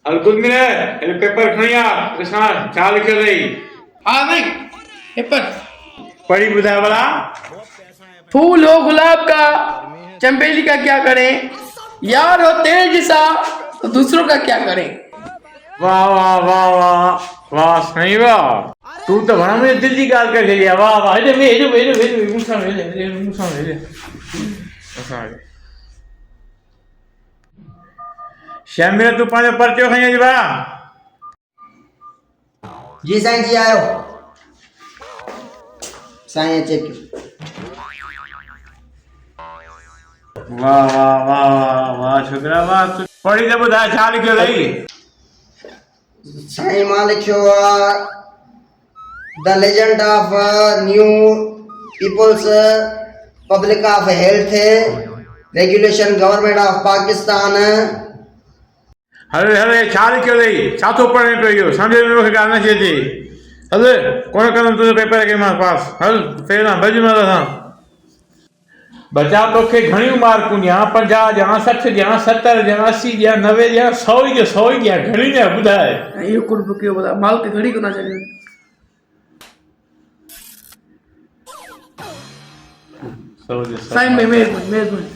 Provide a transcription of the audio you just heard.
अलकुल मिले ये पेपर खणिया कृष्णा चाल के रही। हाँ भाई पेपर पढ़ी बुधाए वाला फूल हो गुलाब का चंपेली का क्या करें, यार हो तेज सा तो दूसरों का क्या करें। वाह वाह वाह वाह वाह सही वाह तू तो भणा में दिल जी गाल कर लिया वाह वाह हेले वे मुसा हेले श्याम मेरा तू पांच परचो खई जी बा जी साईं जी आयो साईं चेक वाह वाह वाह वाह वाह छोकरा वाह तू पढ़ी तो बुधा छा लिखियो रही साईं मां लिखियो the legend of new peoples public of health regulation government of Pakistan. हले हले छा लिखियो रही छा तो पढ़ने पियो समझ में मूंखे ॻाल्हि न अचे थी हले कोन कंदुमि तुंहिंजो पेपर के मां पास हल फेर ना भॼ मां सां बचा तोखे घणियूं मार्कूं ॾियां 50 ॾियां 60 ॾियां 70 ॾियां 80 ॾियां 90 ॾियां 100 ई 100 ई ॾियां घणी ॾियां ॿुधाए ये कुल बुकियो बोला माल के घड़ी को ना चले। सौ साईं में मेहरबानी मेहरबानी।